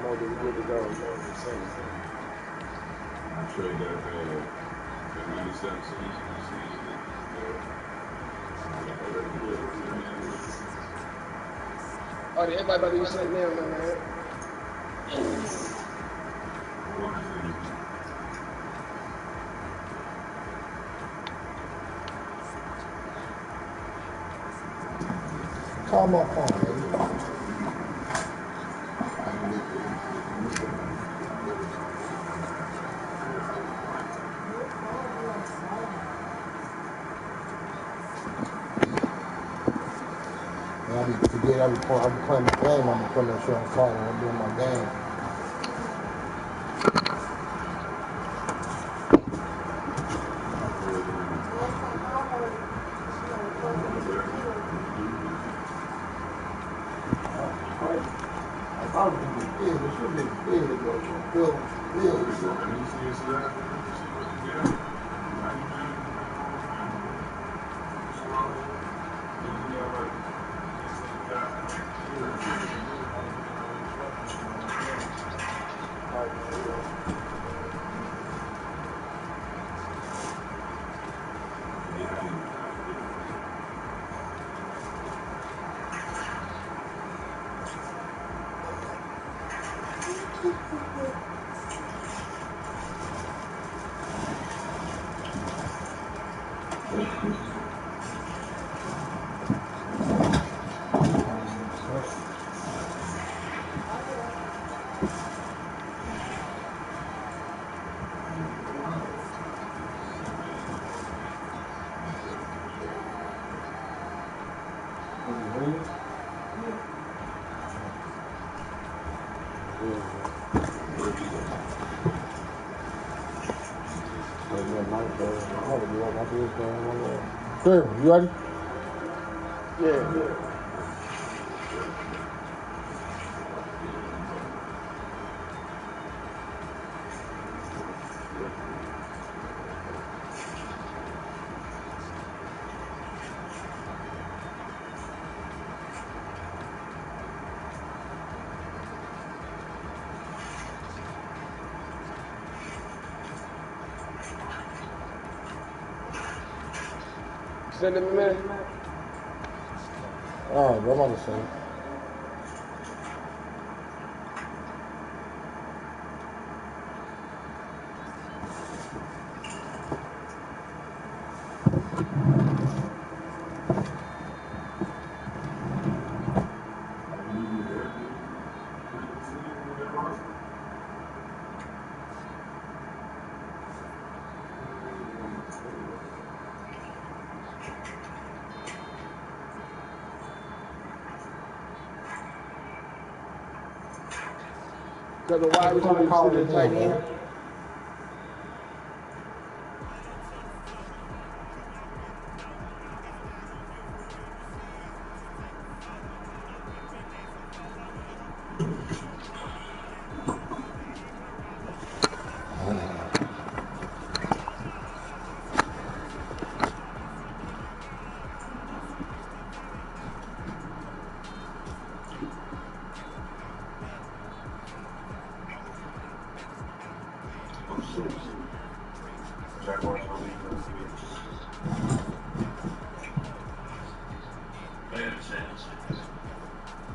more than good to go. I trade that 97 season. Oh, everybody about to be sitting down, man. Call my phone, baby. I be playing my game, I'm putting that shit on fire when I'm doing my game. Sure, you ready? Yeah. Send him a minute. All right, bro, I'm about to say it. Because of why we trying to call it a tight end.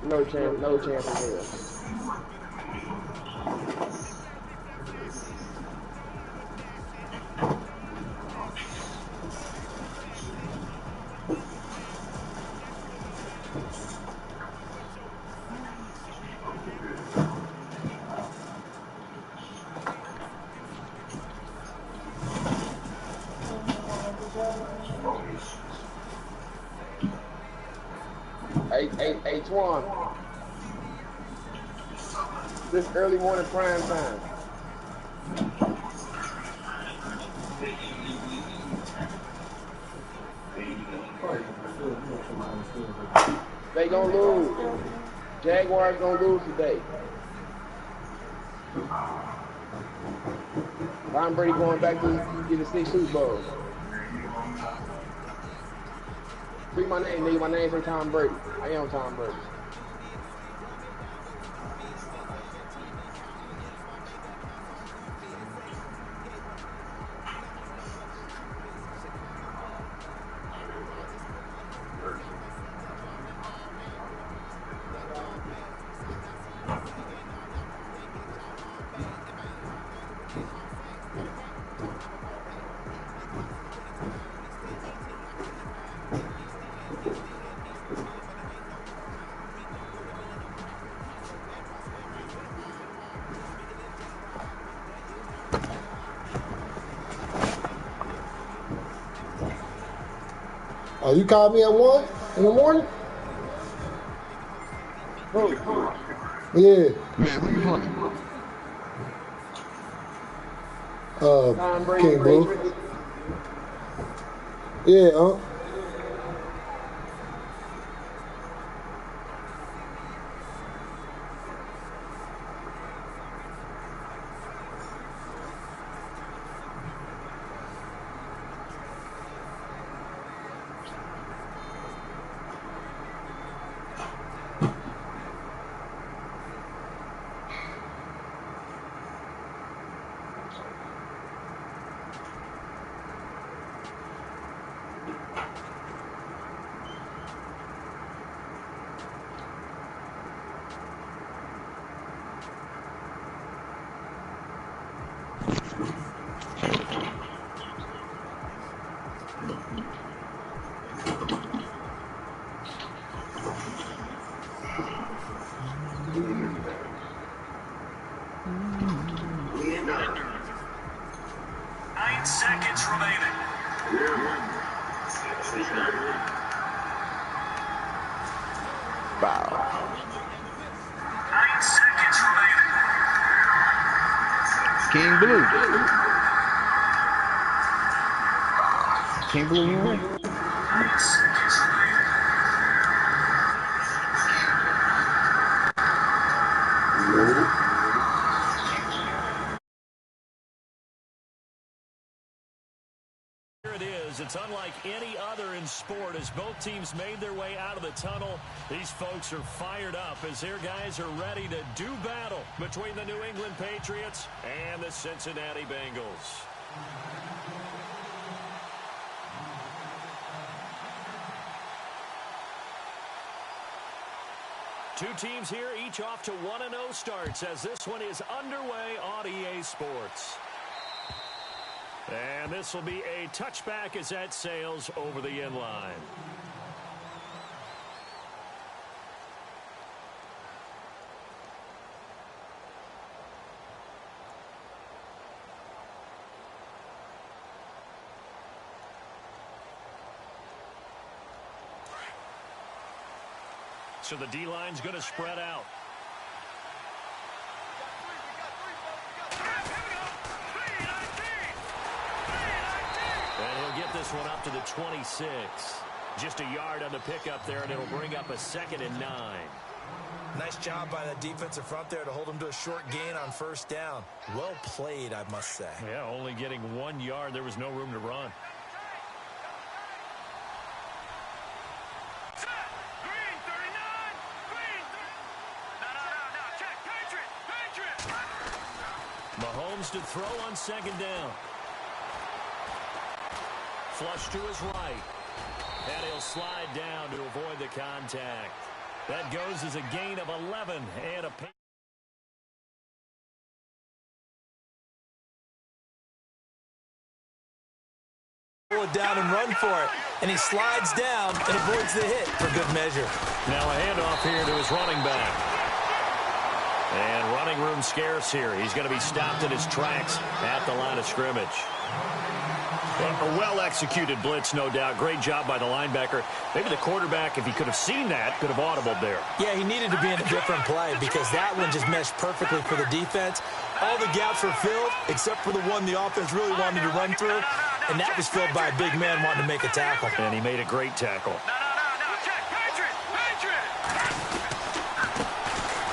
No chance in hell. Hey, Twan. This early morning prime time. They gonna lose. Jaguars gonna lose today. Tom Brady going back to get the 6 Super Bowls. Read my name, nigga. My name say Tom Brady. I am Tom Brady. Oh, you called me at 1 in the morning? Yeah. King Blue. Yeah, King Blue. King Blue, you in? Here it is. It's unlike any other in sport as both teams made their way out of the tunnel. These folks are fired up as their guys are ready to do battle between the New England Patriots and the Cincinnati Bengals. Two teams here, each off to 1-0 starts as this one is underway on EA Sports. And this will be a touchback as that sails over the end line. So the D-line's going to spread out. And he'll get this one up to the 26. Just a yard on the pickup there, and it'll bring up a 2nd and 9. Nice job by the defensive front there to hold him to a short gain on 1st down. Well played, I must say. Yeah, only getting 1 yard. There was no room to run. Mahomes to throw on 2nd down. Flush to his right. And he'll slide down to avoid the contact. That goes as a gain of 11 and a pull it down and run for it. And he slides down and avoids the hit for good measure. Now a handoff here to his running back. And running room scarce here. He's going to be stopped in his tracks at the line of scrimmage. A well-executed blitz, no doubt. Great job by the linebacker. Maybe the quarterback, if he could have seen that, could have audibled there. Yeah, he needed to be in a different play because that one just meshed perfectly for the defense. All the gaps were filled except for the one the offense really wanted to run through, and that was filled by a big man wanting to make a tackle. And he made a great tackle.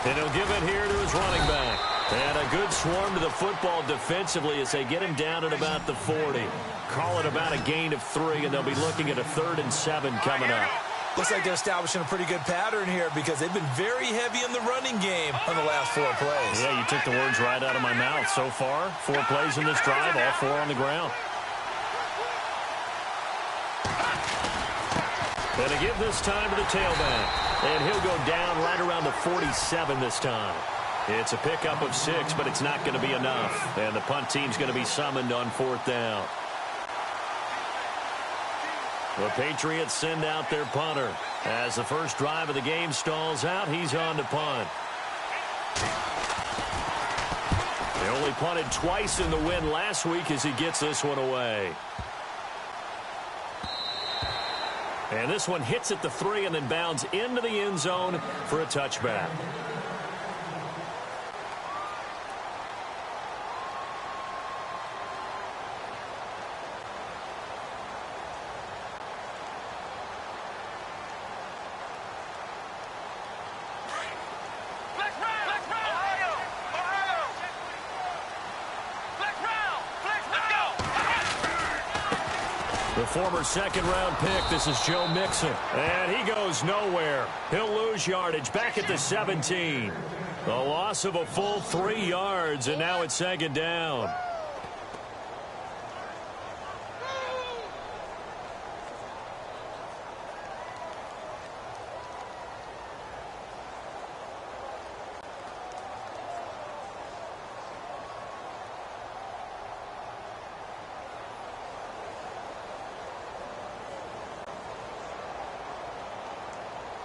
And he'll give it here to his running back. And a good swarm to the football defensively as they get him down at about the 40. Call it about a gain of 3, and they'll be looking at a 3rd and 7 coming up. Looks like they're establishing a pretty good pattern here because they've been very heavy in the running game on the last 4 plays. Yeah, you took the words right out of my mouth. So far, 4 plays in this drive, all 4 on the ground. And to give this time to the tailback. And he'll go down right around the 47 this time. It's a pickup of 6, but it's not going to be enough. And the punt team's going to be summoned on 4th down. The Patriots send out their punter. As the first drive of the game stalls out, he's on to punt. They only punted twice in the win last week as he gets this one away. And this one hits at the 3 and then bounds into the end zone for a touchback. The former second-round pick, this is Joe Mixon. And he goes nowhere. He'll lose yardage back at the 17. The loss of a full 3 yards, and now it's second down.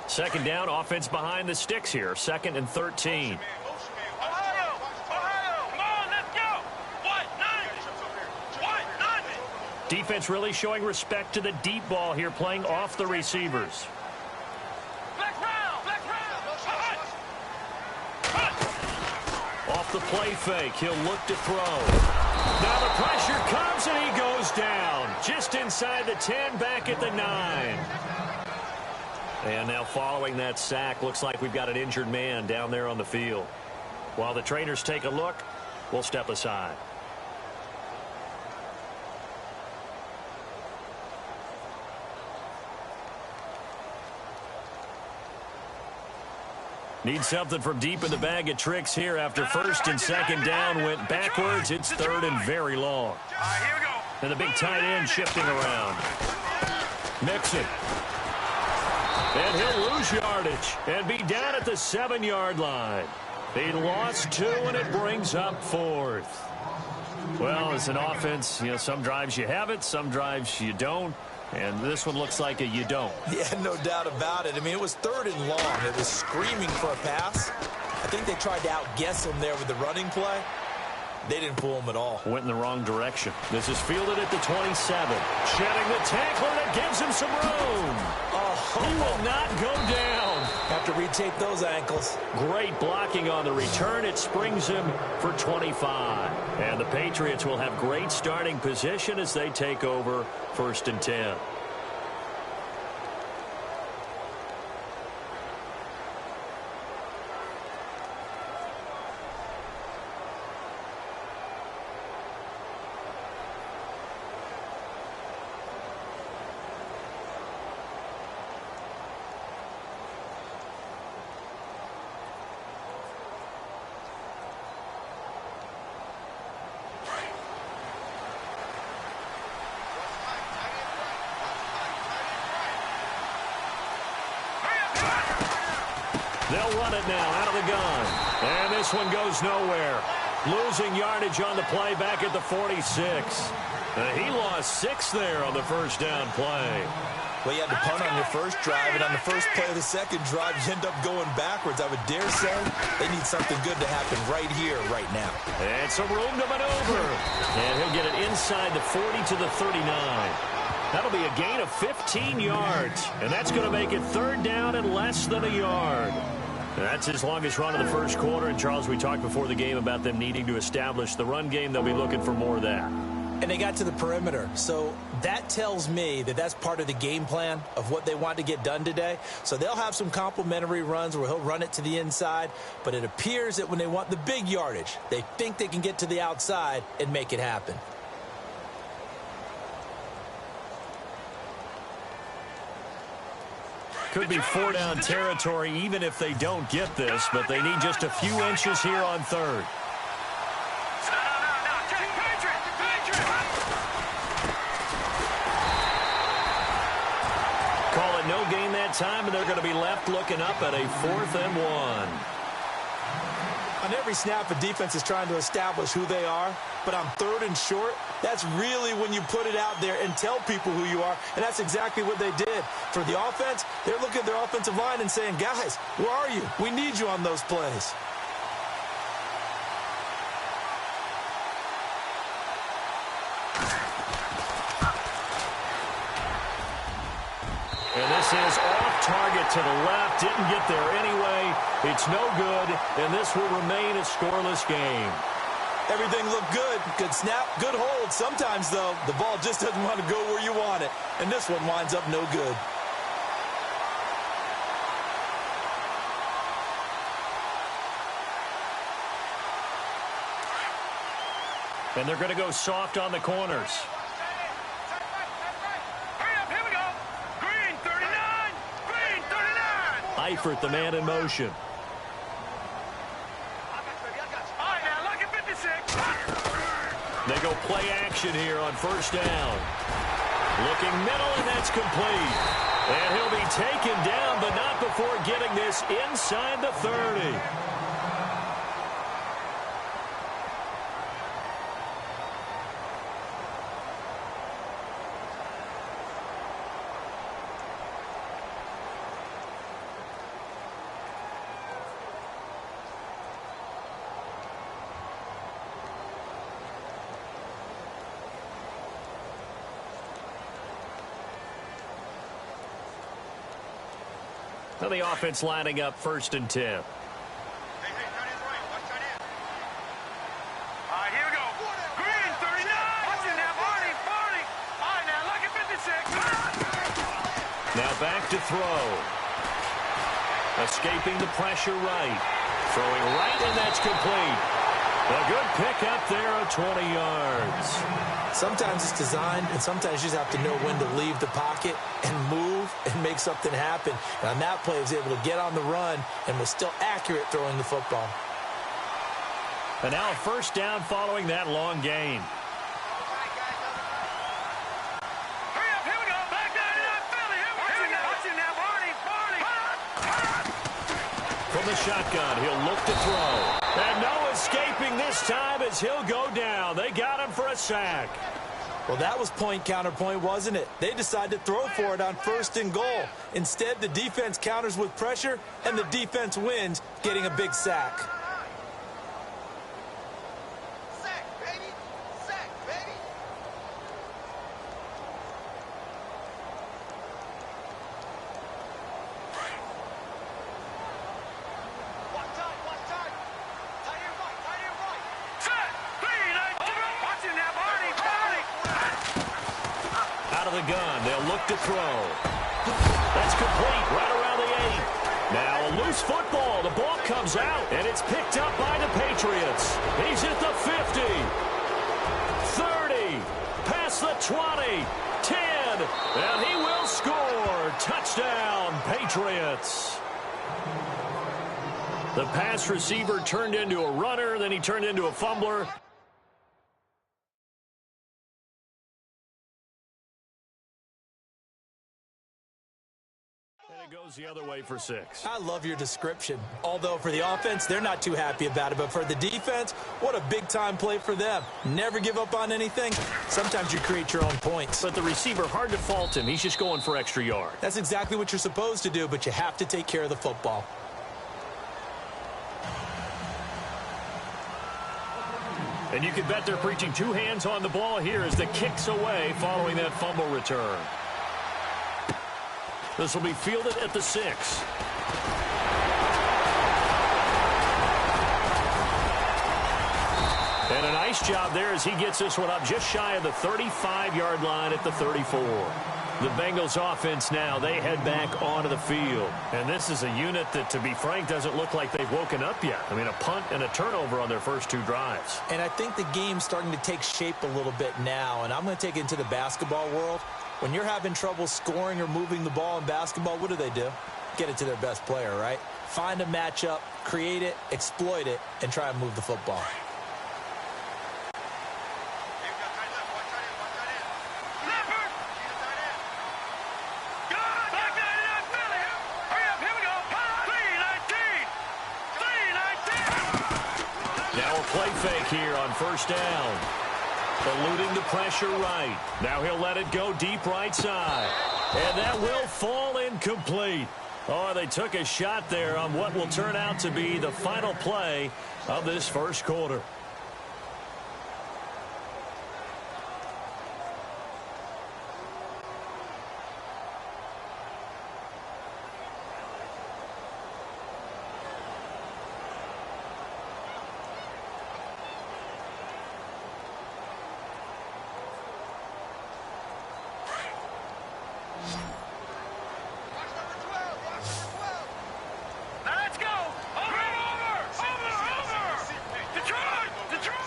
Second down, offense behind the sticks here. 2nd and 13. Defense really showing respect to the deep ball here, playing off the receivers. Off the play fake, he'll look to throw. Now the pressure comes and he goes down. Just inside the 10, back at the 9. And now following that sack, looks like we've got an injured man down there on the field. While the trainers take a look, we'll step aside. Need something from deep in the bag of tricks here after 1st and 2nd down went backwards. It's 3rd and very long. And the big tight end shifting around. Mixon. And he'll lose yardage and be down at the 7-yard line. He lost 2, and it brings up 4th. Well, as an offense, you know, some drives you have it, some drives you don't. And this one looks like a you don't. Yeah, no doubt about it. I mean, it was 3rd and long. It was screaming for a pass. I think they tried to outguess him there with the running play. They didn't fool him at all. Went in the wrong direction. This is fielded at the 27. Shedding the tackler that gives him some room. Oh, he will not go down. Have to retape those ankles. Great blocking on the return. It springs him for 25. And the Patriots will have great starting position as they take over 1st and 10. They'll run it now out of the gun. And this one goes nowhere. Losing yardage on the play back at the 46. He lost 6 there on the 1st down play. Well, you had to punt on your first drive, and on the first play of the second drive, you end up going backwards. I would dare say they need something good to happen right here, right now. And some room to maneuver. And he'll get it inside the 40 to the 39. That'll be a gain of 15 yards, and that's going to make it 3rd down and less than a yard. That's his longest run of the first quarter. And, Charles, we talked before the game about them needing to establish the run game. They'll be looking for more of that. And they got to the perimeter. So that tells me that that's part of the game plan of what they want to get done today. So they'll have some complimentary runs where he'll run it to the inside. But it appears that when they want the big yardage, they think they can get to the outside and make it happen. Could be 4-down territory even if they don't get this, but they need just a few inches here on 3rd. Call it no gain that time, and they're going to be left looking up at a 4th and 1. On every snap, a defense is trying to establish who they are, but on 3rd and short, that's really when you put it out there and tell people who you are, and that's exactly what they did. For the offense, they're looking at their offensive line and saying, guys, where are you? We need you on those plays. And This is off target to the left. Didn't get there anyway. It's no good, and this will remain a scoreless game. Everything looked good. Good snap, good hold. Sometimes, though, the ball just doesn't want to go where you want it. And this one winds up no good. And they're going to go soft on the corners. Eifert, the man in motion. They go play action here on first down. Looking middle, and that's complete. And he'll be taken down, but not before getting this inside the 30. So the offense lining up 1st and 10. Hey, turn his right. Watch that in. All right, here we go. Green, 39. Watch it now, Barney. All right, now, look at 56. Now back to throw. Escaping the pressure right. Throwing right, and that's complete. A good pick up there of 20 yards. Sometimes it's designed, and sometimes you just have to know when to leave the pocket and move and make something happen. And on that play, he was able to get on the run and was still accurate throwing the football. And now a first down following that long gain. Hurry up, here we go. Back down to that Philly. Watch it now, Barney. From the shotgun, he'll look to throw. And no escaping this time as he'll go down. They got him for a sack. Well, that was point counterpoint, wasn't it? They decided to throw for it on 1st and goal. Instead, the defense counters with pressure, and the defense wins, getting a big sack. Sack, baby. Sack, baby. Watch time. Tight end right. Set. Watch it now, Barney. Out of the gun, they'll look to throw. That's complete right around the 8. Now a loose football. The ball comes out, and it's picked up by the Patriots. He's at the 50. 30. Past the 20. 10. And he will score. Touchdown, Patriots. The pass receiver turned into a runner, then he turned into a fumbler. And it goes the other way for 6. I love your description. Although for the offense, they're not too happy about it. But for the defense, what a big-time play for them. Never give up on anything. Sometimes you create your own points. But the receiver, hard to fault him. He's just going for extra yard. That's exactly what you're supposed to do, but you have to take care of the football. And you can bet they're preaching 2 hands on the ball here as the kick's away following that fumble return. This will be fielded at the 6. And a nice job there as he gets this one up just shy of the 35-yard line at the 34. The Bengals offense now, they head back onto the field. And this is a unit that, to be frank, doesn't look like they've woken up yet. I mean, a punt and a turnover on their first 2 drives. And I think the game's starting to take shape a little bit now. And I'm going to take it into the basketball world. When you're having trouble scoring or moving the ball in basketball, what do? Get it to their best player, right? Find a matchup, create it, exploit it, and try and move the football. Play fake here on first down. Eluding the pressure right. Now he'll let it go deep right side. And that will fall incomplete. Oh, they took a shot there on what will turn out to be the final play of this first quarter.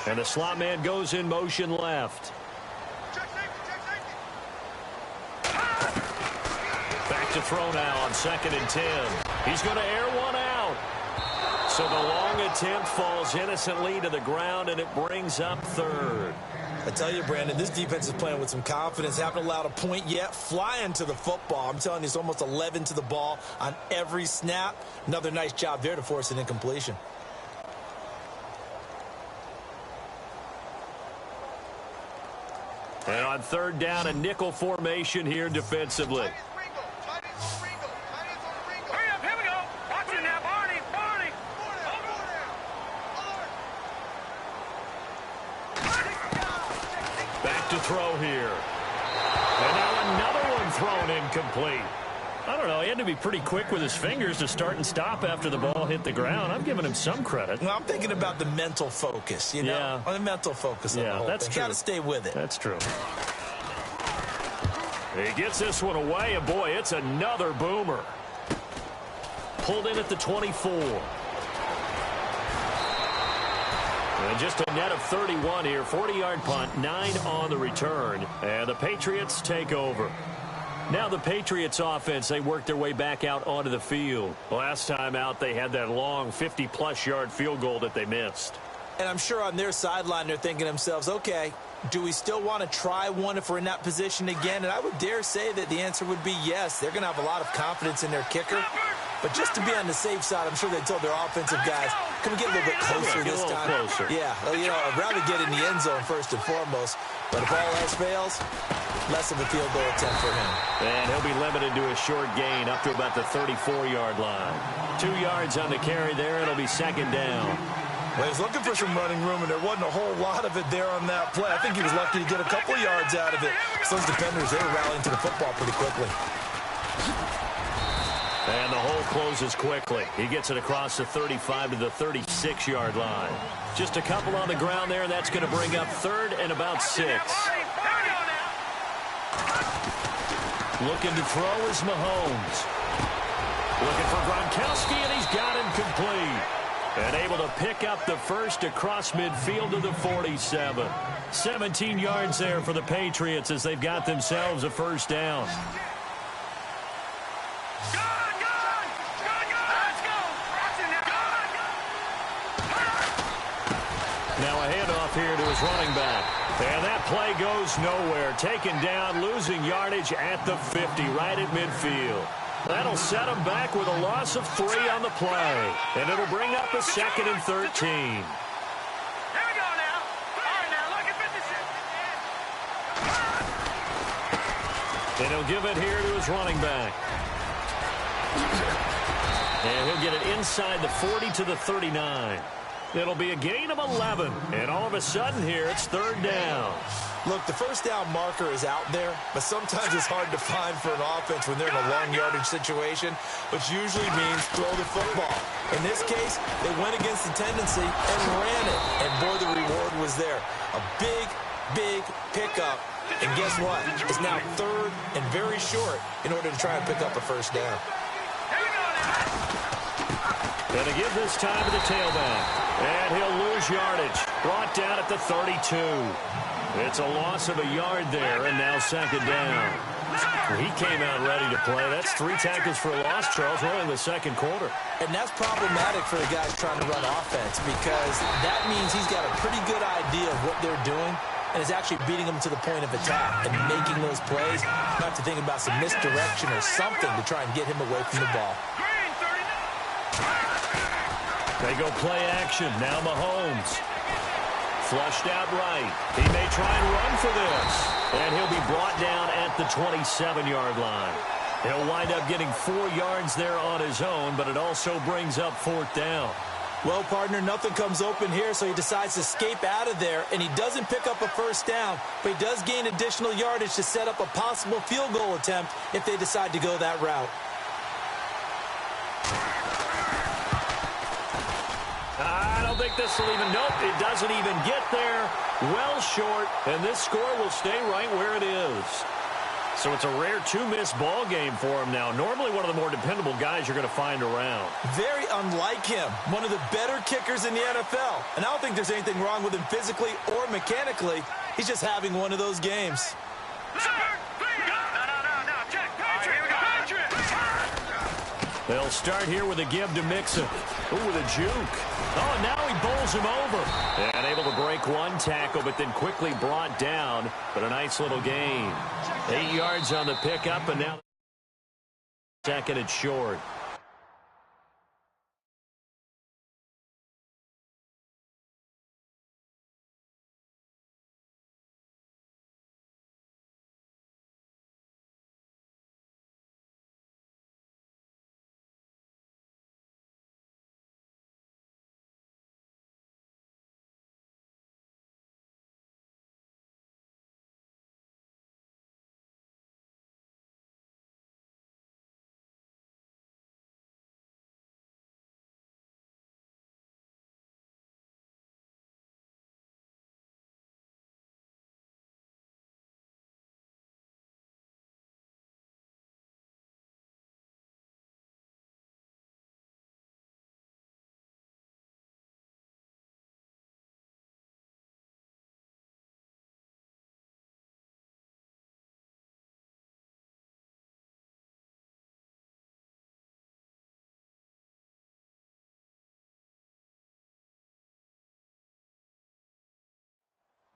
And the slot man goes in motion left. Check safety. Back to throw now on 2nd and 10. He's going to air one out. So the long attempt falls innocently to the ground, and it brings up 3rd. I tell you, Brandon, this defense is playing with some confidence. Haven't allowed a point yet. Flying to the football. I'm telling you, it's almost 11 to the ball on every snap. Another nice job there to force an incompletion. And on 3rd down, a nickel formation here defensively. Hurry up, here we go. Watch it now, Barney. Back to throw here. And now another one thrown incomplete. I don't know. He had to be pretty quick with his fingers to start and stop after the ball hit the ground. I'm giving him some credit. Well, I'm thinking about the mental focus, you know? Yeah. On the mental focus of the whole that's thing. true. Got to stay with it. That's true. He gets this one away, and boy, it's another boomer. Pulled in at the 24. And just a net of 31 here. 40-yard punt, 9 on the return. And the Patriots take over. Now the Patriots offense, they work their way back out onto the field. Last time out, they had that long 50-plus yard field goal that they missed. And I'm sure on their sideline, they're thinking to themselves, okay, do we still want to try one if we're in that position again? And I would dare say that the answer would be yes. They're going to have a lot of confidence in their kicker. But just to be on the safe side, I'm sure they told their offensive guys, can we get a little bit closer this time? Closer. Yeah, you know, I'd rather get in the end zone first and foremost. But if all else fails, less of a field goal attempt for him. And he'll be limited to a short gain up to about the 34-yard line. 2 yards on the carry there. It'll be 2nd down. Well, he was looking for some running room, and there wasn't a whole lot of it there on that play. I think he was lucky to get a couple of yards out of it. So those defenders, they were rallying to the football pretty quickly. And the hole closes quickly. He gets it across the 35 to the 36-yard line. Just a couple on the ground there, and that's going to bring up 3rd and about 6. Looking to throw is Mahomes. Looking for Gronkowski, and he's got him complete. And able to pick up the first across midfield to the 47. 17 yards there for the Patriots as they've got themselves a first down. Now a handoff here to his running back. And that play goes nowhere. Taken down, losing yardage at the 50, right at midfield. That'll set him back with a loss of 3 on the play. And it'll bring up a 2nd and 13. Here we go now. All right, now, look at 56. And he'll give it here to his running back. And he'll get it inside the 40 to the 39. It'll be a gain of 11. And all of a sudden here, it's 3rd down. Look, the first down marker is out there, but sometimes it's hard to find for an offense when they're in a long yardage situation, which usually means throw the football. In this case, they went against the tendency and ran it. And boy, the reward was there. A big, big pickup. And guess what? It's now 3rd and very short in order to try and pick up a first down. And to give this time to the tailback. And he'll lose yardage. Brought down at the 32. It's a loss of a yard there, and now 2nd down. He came out ready to play. That's 3 tackles for a loss, Charles, really in the 2nd quarter. And that's problematic for the guys trying to run offense because that means he's got a pretty good idea of what they're doing and is actually beating them to the point of attack and making those plays. You have to think about some misdirection or something to try and get him away from the ball. They go play action. Now Mahomes. Flushed out right. He may try and run for this. And he'll be brought down at the 27-yard line. He'll wind up getting 4 yards there on his own, but it also brings up 4th down. Well, partner, nothing comes open here, so he decides to escape out of there, and he doesn't pick up a first down, but he does gain additional yardage to set up a possible field goal attempt if they decide to go that route. I don't think this will even, nope, it doesn't even get there. Well short, and this score will stay right where it is. So it's a rare two-miss ball game for him now. Normally one of the more dependable guys you're going to find around. Very unlike him. One of the better kickers in the NFL. And I don't think there's anything wrong with him physically or mechanically. He's just having one of those games. They'll start here with a give to Mixon. Ooh, with a juke. Oh, and now he bowls him over. And able to break one tackle, but then quickly brought down. But a nice little gain. 8 yards on the pickup, and now second and short.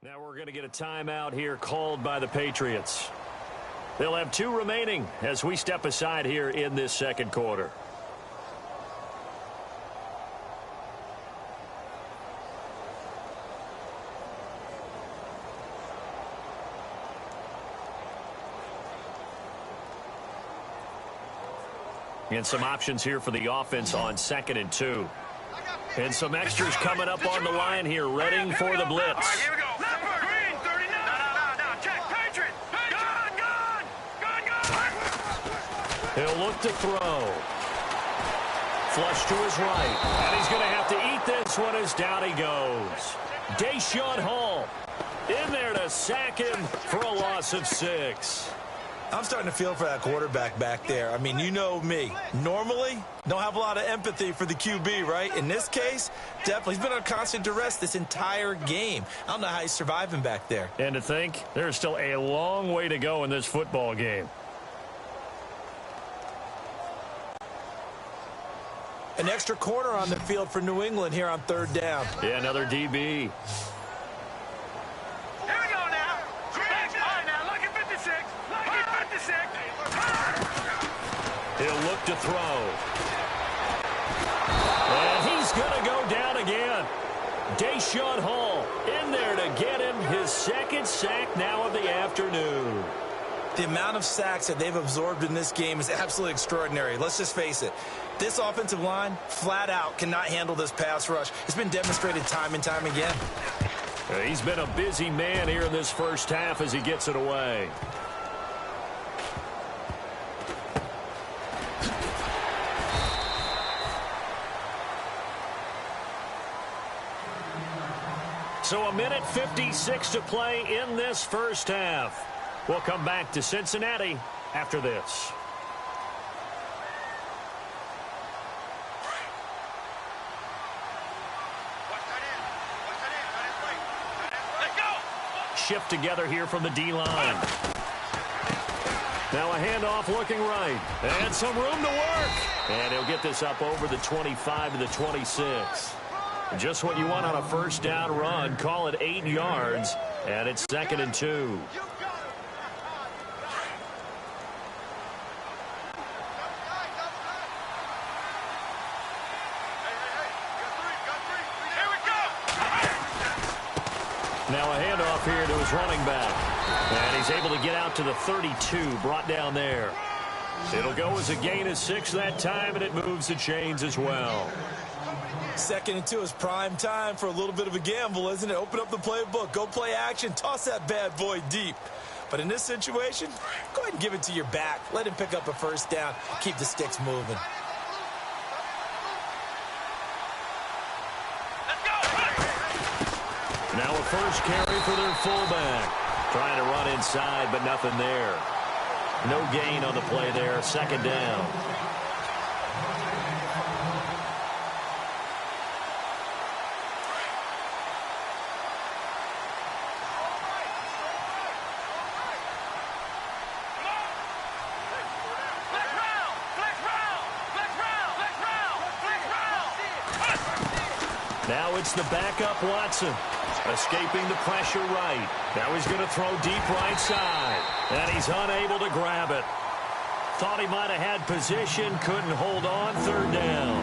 Now we're going to get a timeout here called by the Patriots. They'll have 2 remaining as we step aside here in this second quarter. And some options here for the offense on 2nd and 2. And some extras coming up on the line here, readying for the blitz. All right, here we go. Green, 39. No. Check. Patriot. Gun. He'll look to throw. Flush to his right. And he's going to have to eat this one as down he goes. Deshaun Hall in there to sack him for a loss of 6. I'm starting to feel for that quarterback back there. I mean, you know me. Normally, don't have a lot of empathy for the QB, right? In this case, definitely. He's been on constant duress this entire game. I don't know how he's surviving back there. And to think, there's still a long way to go in this football game. An extra corner on the field for New England here on 3rd down. Yeah, another DB. He'll look to throw. And he's going to go down again. Deshaun Hall in there to get him his 2nd sack now of the afternoon. The amount of sacks that they've absorbed in this game is absolutely extraordinary. Let's just face it. This offensive line, flat out, cannot handle this pass rush. It's been demonstrated time and time again. He's been a busy man here in this first half as he gets it away. So 1:56 to play in this first half. We'll come back to Cincinnati after this. Shift together here from the D-line. Now a handoff looking right. And some room to work. And he'll get this up over the 25 to the 26. Just what you want on a first down run. Call it 8 yards. And it's 2nd and 2. Now a handoff here to his running back. And he's able to get out to the 32, brought down there. It'll go as a gain of 6 that time, and it moves the chains as well. 2nd and 2 is prime time for a little bit of a gamble, isn't it? Open up the playbook, go play action, toss that bad boy deep. But in this situation, go ahead and give it to your back. Let him pick up a first down, keep the sticks moving. Now a first carry for their fullback. Trying to run inside, but nothing there. No gain on the play there. Second down. Now it's the backup Watson. Escaping the pressure right. Now he's going to throw deep right side. And he's unable to grab it. Thought he might have had position. Couldn't hold on. Third down.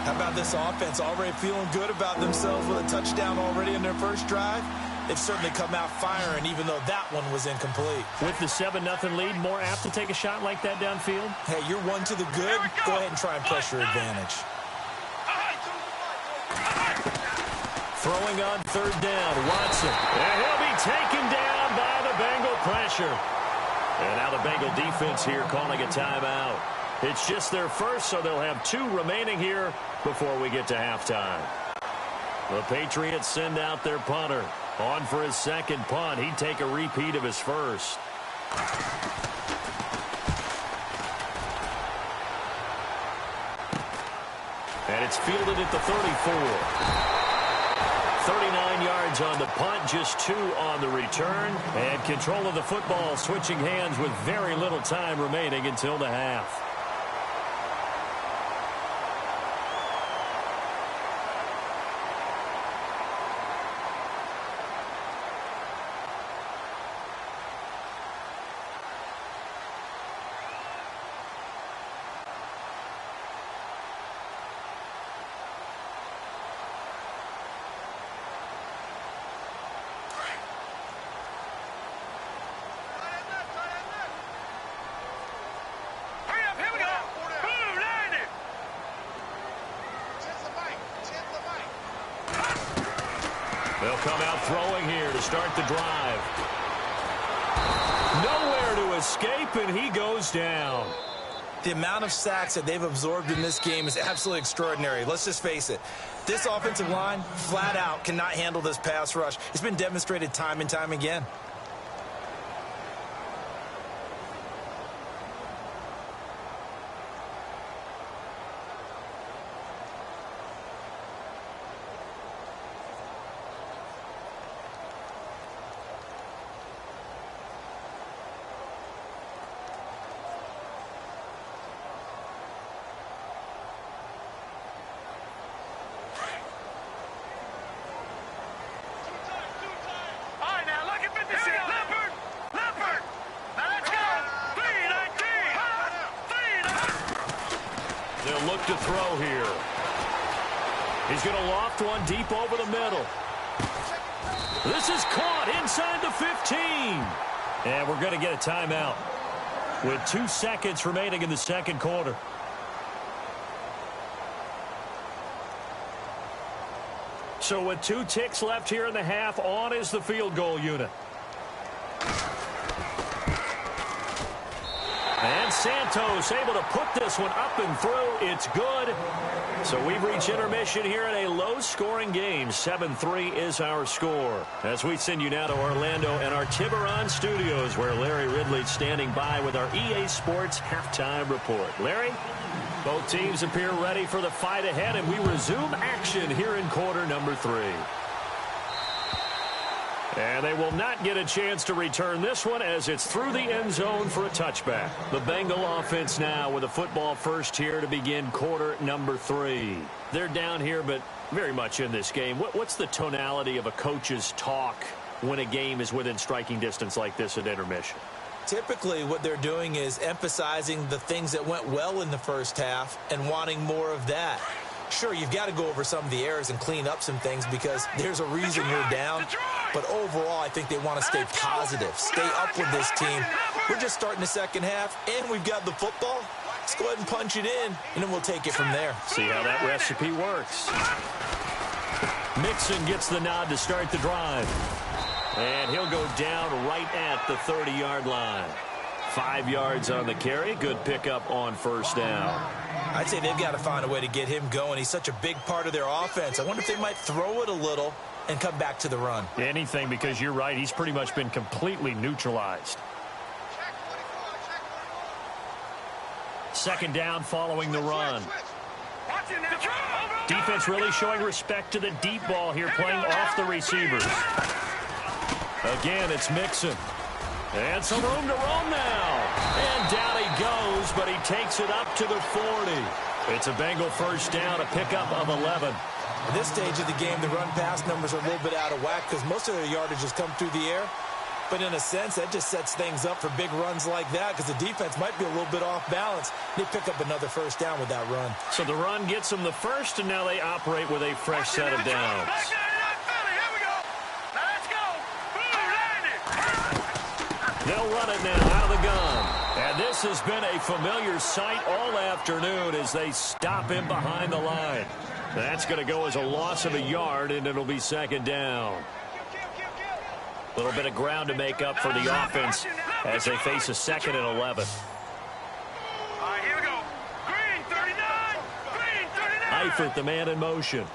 How about this offense already feeling good about themselves with a touchdown already in their first drive? They've certainly come out firing, even though that one was incomplete. With the 7-0 lead, more apt to take a shot like that downfield? Hey, you're one to the good. Go ahead and try and press your advantage. Throwing on third down, Watson. And he'll be taken down by the Bengal pressure. And now the Bengal defense here calling a timeout. It's just their first, so they'll have 2 remaining here before we get to halftime. The Patriots send out their punter. On for his second punt. He'd take a repeat of his first. And it's fielded at the 34. 39 yards on the punt, just 2 on the return. And control of the football switching hands with very little time remaining until the half. They'll come out throwing here to start the drive. Nowhere to escape, and he goes down. The amount of sacks that they've absorbed in this game is absolutely extraordinary. Let's just face it. This offensive line, flat out, cannot handle this pass rush. It's been demonstrated time and time again. They'll look to throw here. He's going to loft one deep over the middle. This is caught inside the 15. And we're going to get a timeout with 2 seconds remaining in the second quarter. So with 2 ticks left here in the half, on is the field goal unit. And Santos able to put this one up and through. It's good. So we've reached intermission here in a low-scoring game. 7-3 is our score. As we send you now to Orlando and our Tiburon studios, where Larry Ridley's standing by with our EA Sports halftime report. Larry, both teams appear ready for the fight ahead, and we resume action here in quarter number 3. And they will not get a chance to return this one as it's through the end zone for a touchback. The Bengal offense now with a football first here to begin quarter number 3. They're down here, but very much in this game. What's the tonality of a coach's talk when a game is within striking distance like this at intermission? Typically, what they're doing is emphasizing the things that went well in the first half and wanting more of that. Sure, you've got to go over some of the errors and clean up some things because there's a reason you're down. But overall, I think they want to stay positive, stay up with this team. We're just starting the second half, and we've got the football. Let's go ahead and punch it in, and then we'll take it from there. See how that recipe works. Mixon gets the nod to start the drive. And he'll go down right at the 30-yard line. 5 yards on the carry. Good pickup on first down. I'd say they've got to find a way to get him going. He's such a big part of their offense. I wonder if they might throw it a little and come back to the run. Anything, because you're right. He's pretty much been completely neutralized. second down following the run. Defense really showing respect to the deep ball here, playing off the receivers. Again, it's Mixon. And some room to roam now. And down he goes, but he takes it up to the 40. It's a Bengal first down, a pickup of 11. At this stage of the game, the run-pass numbers are a little bit out of whack because most of their yardage has come through the air. But in a sense, that just sets things up for big runs like that because the defense might be a little bit off balance. They pick up another first down with that run. So the run gets them the first, and now they operate with a fresh set of downs. They'll run it now out of the gun. And this has been a familiar sight all afternoon as they stop him behind the line. That's going to go as a loss of a yard, and it'll be second down. A little bit of ground to make up for the offense as they face a second and 11. Here we go. Green 39. Green 39. Eifert, the man in motion.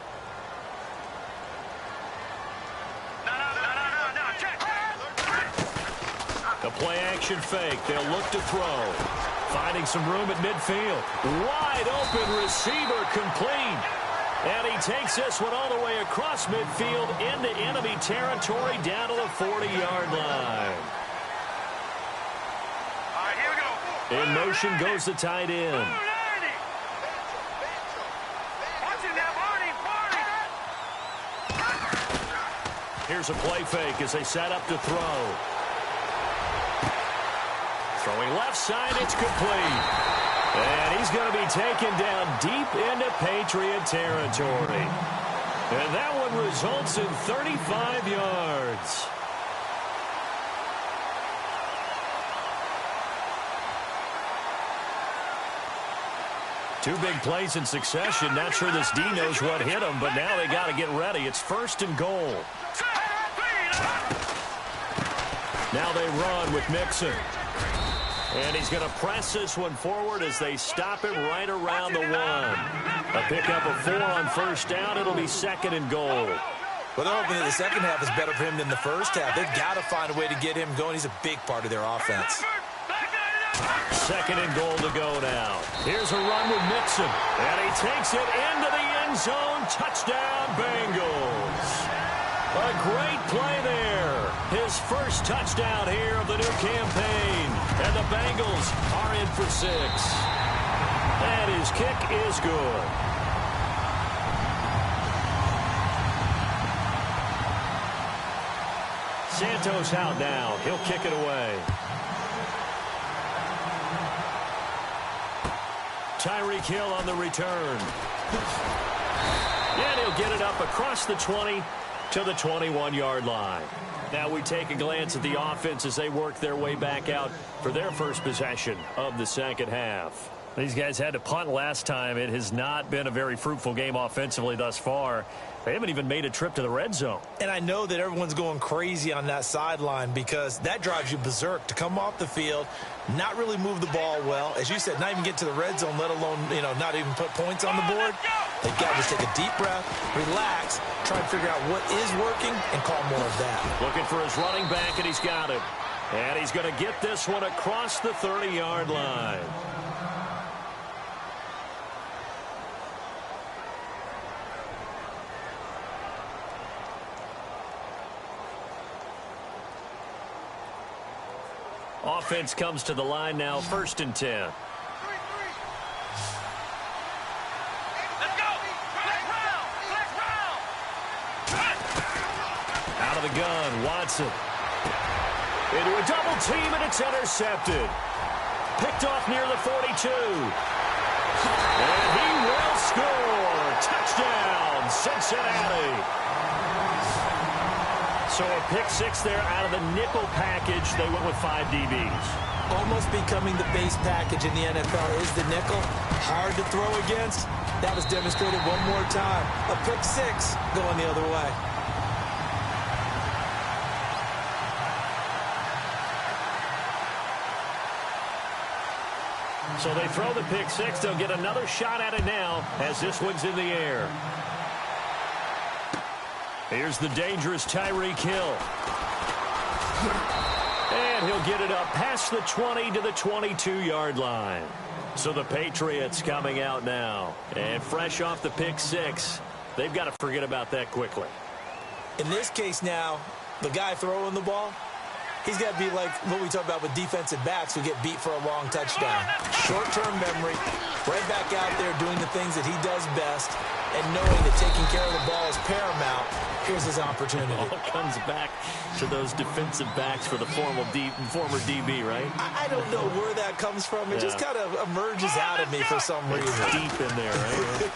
The play-action fake. They'll look to throw. Finding some room at midfield. Wide open receiver complete. And he takes this one all the way across midfield into enemy territory down to the 40-yard line. Here we go. In motion goes the tight end. Here's a play fake as they set up to throw. Throwing left side, it's complete. And he's going to be taken down deep into Patriot territory. And that one results in 35 yards. Two big plays in succession. Not sure this D knows what hit him, but now they got to get ready. It's first and goal. Now they run with Mixon. And he's going to press this one forward as they stop him right around the 1. A pickup of 4 on first down. It'll be second and goal. Well, they're hoping that the second half is better for him than the first half. They've got to find a way to get him going. He's a big part of their offense. Second and goal to go now. Here's a run with Mixon. And he takes it into the end zone. Touchdown, Bengals. A great play there. His first touchdown here of the new campaign. And the Bengals are in for 6. And his kick is good. Santos out now. He'll kick it away. Tyreek Hill on the return. And he'll get it up across the 20 to the 21-yard line. Now we take a glance at the offense as they work their way back out for their first possession of the second half. These guys had to punt last time. It has not been a very fruitful game offensively thus far. They haven't even made a trip to the red zone. And I know that everyone's going crazy on that sideline because that drives you berserk to come off the field, not really move the ball well. As you said, not even get to the red zone, let alone, not even put points on the board. They've got to just take a deep breath, relax, try and figure out what is working, and call more of that. Looking for his running back, and he's got him. And he's going to get this one across the 30-yard line. Offense comes to the line now, first and 10. Let's go! Let's round! Out of the gun, Watson. Into a double team, and it's intercepted. Picked off near the 42. And he will score. Touchdown, Cincinnati. So a pick 6 there out of the nickel package. They went with 5 DBs. Almost becoming the base package in the NFL is the nickel. Hard to throw against. That was demonstrated one more time. A pick 6 going the other way. So they throw the pick 6. They'll get another shot at it now as this one's in the air. Here's the dangerous Tyreek Hill. And he'll get it up past the 20 to the 22-yard line. So the Patriots coming out now. And fresh off the pick six, they've got to forget about that quickly. In this case now, the guy throwing the ball, he's got to be like what we talk about with defensive backs who get beat for a long touchdown. Short-term memory, right back out there doing the things that he does best, and knowing that taking care of the ball is paramount. Here's his opportunity. All comes back to those defensive backs for the former DB, right? I don't know where that comes from. It just kind of emerges out of me for some reason. It's deep in there, right?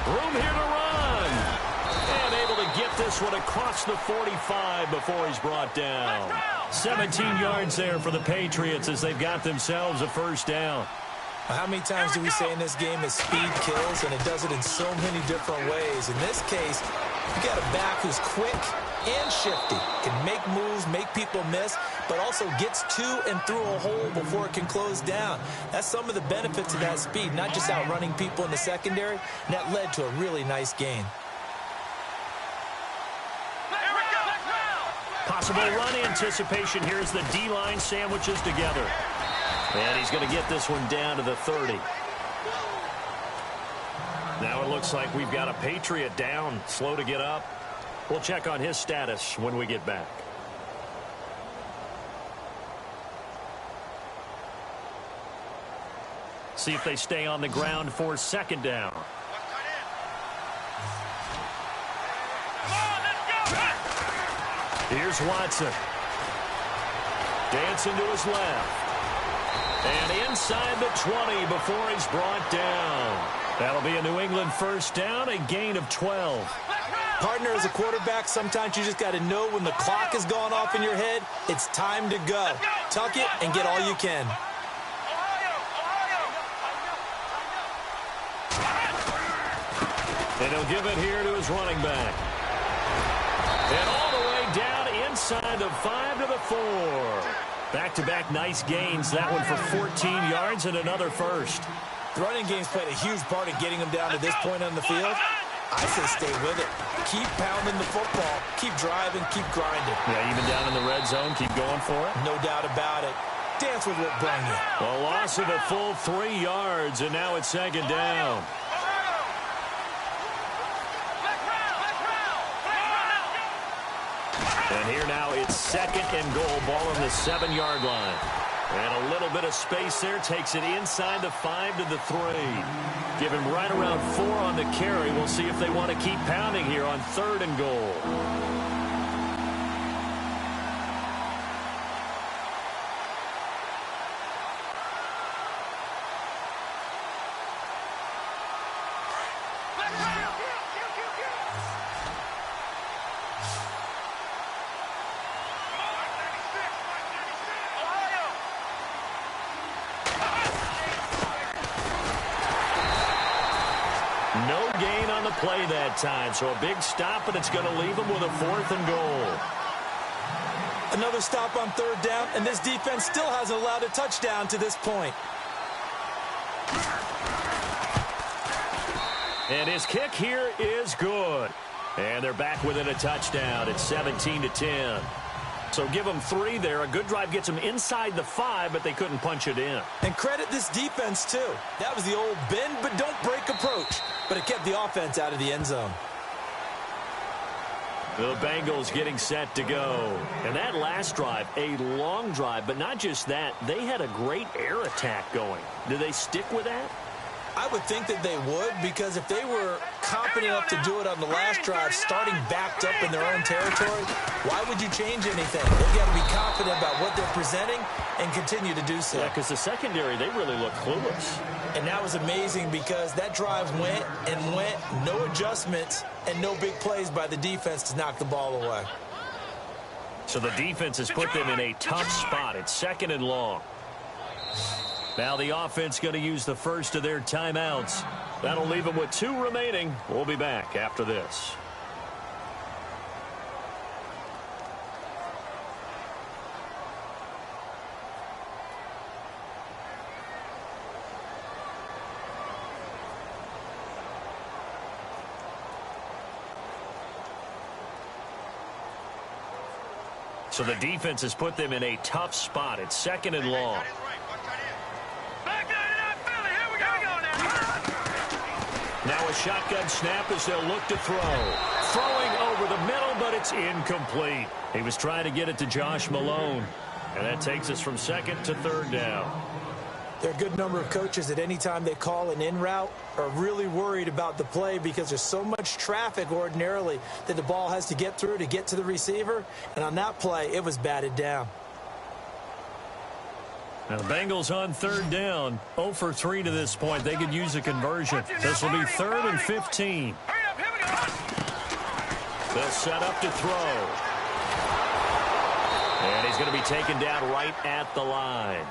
Room here to run. And able to get this one across the 45 before he's brought down. 17 yards there for the Patriots as they've got themselves a first down. How many times do we say in this game that speed kills, and it does it in so many different ways? In this case, you got a back who's quick and shifty, can make moves, make people miss, but also gets to and through a hole before it can close down. That's some of the benefits of that speed, not just outrunning people in the secondary, and that led to a really nice gain. Possible run anticipation. Here's the D-line sandwiches together. And he's going to get this one down to the 30. Now it looks like we've got a Patriot down, slow to get up. We'll check on his status when we get back. See if they stay on the ground for second down. Here's Watson. Dancing to his left. And inside the 20 before he's brought down. That'll be a New England first down, a gain of 12. Partner, as a quarterback, sometimes you just got to know when the clock has gone off in your head, it's time to go. Tuck it and get all you can. And he'll give it here to his running back. And all the way down inside the 5 to the 4. Back-to-back nice gains. That one for 14 yards and another first. The running game's played a huge part in getting them down to this point on the field. I say stay with it. Keep pounding the football. Keep driving. Keep grinding. Yeah, even down in the red zone, keep going for it. No doubt about it. Dance with what brung you. A loss of a full 3 yards, and now it's second down. And here now it's second and goal. Ball on the 7-yard line. And a little bit of space there. Takes it inside the 5 to the 3. Give him right around 4 on the carry. We'll see if they want to keep pounding here on 3rd and goal. No gain on the play that time, so a big stop, and it's going to leave them with a 4th and goal. Another stop on 3rd down, and this defense still hasn't allowed a touchdown to this point. And his kick here is good. And they're back within a touchdown. It's 17-10. So give them 3 there. A good drive gets them inside the 5, but they couldn't punch it in. And credit this defense, too. That was the old bend but don't break approach. But it kept the offense out of the end zone. The Bengals getting set to go. And that last drive, a long drive, but not just that. They had a great air attack going. Do they stick with that? I would think that they would, because if they were confident enough to do it on the last drive, starting backed up in their own territory, why would you change anything? They've got to be confident about what they're presenting and continue to do so. Yeah, because the secondary, they really look clueless. And that was amazing because that drive went and went, no adjustments, and no big plays by the defense to knock the ball away. So the defense has put them in a tough spot. It's 2nd and long. Now the offense going to use the first of their timeouts. That'll leave them with 2 remaining. We'll be back after this. So the defense has put them in a tough spot. It's 2nd and long. Back Now a shotgun snap as they'll look to throw. Throwing over the middle, but it's incomplete. He was trying to get it to Josh Malone. And that takes us from second to third down. There are a good number of coaches that any time they call an in route are really worried about the play because there's so much traffic ordinarily that the ball has to get through to get to the receiver. And on that play, it was batted down. Now the Bengals on third down, 0 for 3 to this point. They could use a conversion. This will be 3rd and 15. They'll set up to throw. And he's going to be taken down right at the line.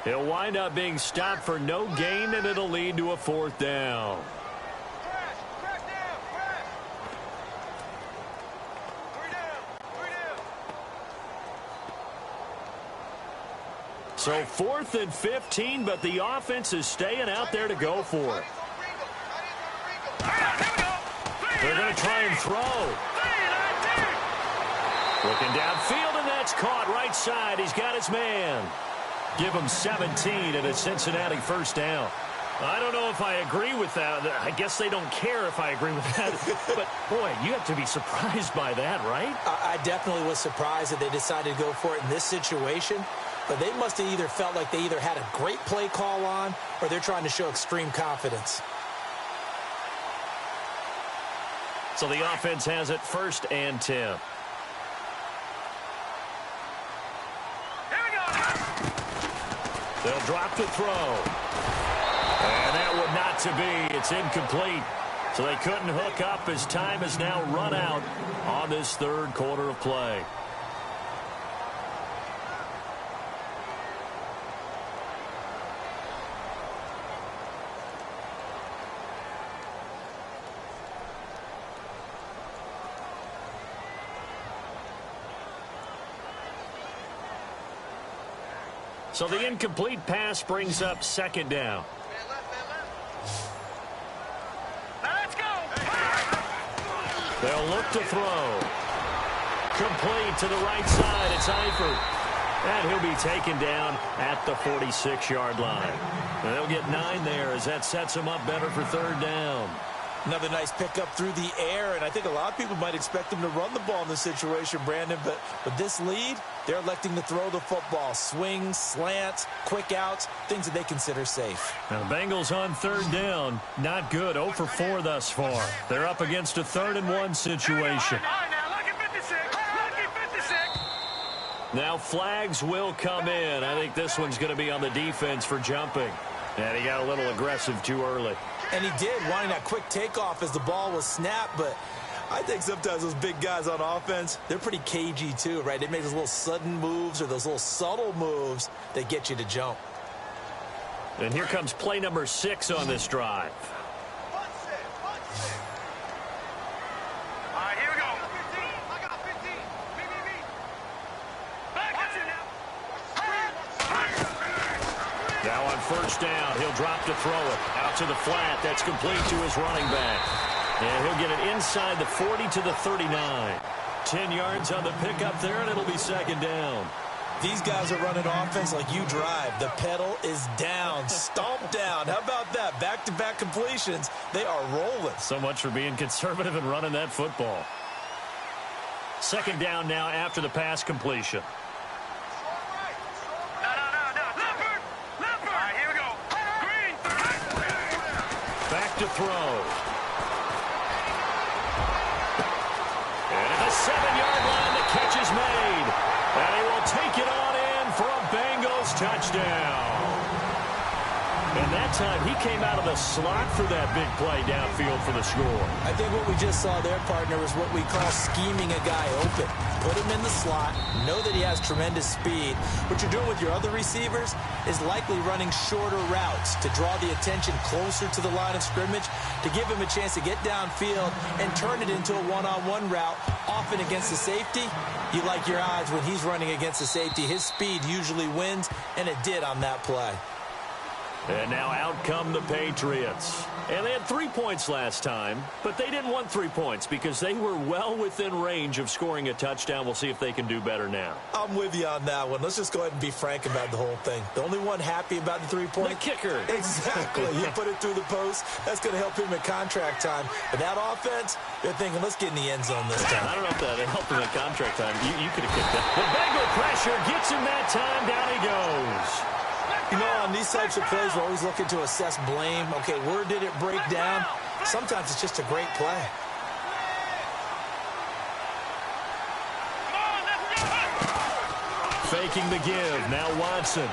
He'll wind up being stopped for no gain, and it'll lead to a 4th down. So 4th and 15, but the offense is staying out there to go for it. They're going to try and throw. Looking downfield, and that's caught right side. He's got his man. Give him 17 and a Cincinnati 1st down. I don't know if I agree with that. I guess they don't care if I agree with that. But, boy, you have to be surprised by that, right? I definitely was surprised that they decided to go for it in this situation. But they must have either felt like they either had a great play call on or they're trying to show extreme confidence. So the offense has it 1st and 10. They'll drop to throw. And that would not to be. It's incomplete. So they couldn't hook up as time has now run out on this 3rd quarter of play. So the incomplete pass brings up 2nd down. Let's go. They'll look to throw. Complete to the right side. It's Eifert. And he'll be taken down at the 46-yard line. And they'll get 9 there as that sets him up better for 3rd down. Another nice pickup through the air, and I think a lot of people might expect them to run the ball in this situation, Brandon, but with this lead, they're electing to throw the football. Swings, slants, quick outs, things that they consider safe. Now the Bengals on 3rd down. Not good. 0 for 4 thus far. They're up against a 3rd and 1 situation. Now flags will come in. I think this one's going to be on the defense for jumping. And he got a little aggressive too early. And he did, wanting that quick takeoff as the ball was snapped, but I think sometimes those big guys on offense, they're pretty cagey too, right? They make those little sudden moves or those little subtle moves that get you to jump. And here comes play number 6 on this drive. All right, here we go. I got 15. Me. Watch it now. Now on 1st down, he'll drop to throw it. Out to the flat. That's complete to his running back. And he'll get it inside the 40 to the 39. 10 yards on the pickup there, and it'll be 2nd down. These guys are running offense like you drive. The pedal is down, stomped down. How about that? Back-to-back completions. They are rolling. So much for being conservative and running that football. 2nd down now after the pass completion. To throw. And at the 7-yard line, the catch is made. And he will take it on in for a Bengals touchdown. And that time, he came out of the slot for that big play downfield for the score. I think what we just saw there, partner, is what we call scheming a guy open. Put him in the slot, know that he has tremendous speed. What you're doing with your other receivers is likely running shorter routes to draw the attention closer to the line of scrimmage, to give him a chance to get downfield and turn it into a one-on-one route, often against the safety. You like your odds when he's running against the safety. His speed usually wins, and it did on that play. And now out come the Patriots. And they had 3 points last time, but they didn't want 3 points because they were well within range of scoring a touchdown. We'll see if they can do better now. I'm with you on that one. Let's just go ahead and be frank about the whole thing. The only one happy about the 3-point? The kicker. Exactly. You put it through the post. That's going to help him at contract time. But that offense, they're thinking, let's get in the end zone this time. I don't know if that helped him at contract time. You could have kicked that. The Bengal pressure gets him that time. Down he goes. You know, on these types of plays, we're always looking to assess blame. Okay, where did it break down? Sometimes it's just a great play. Faking the give. Now Watson.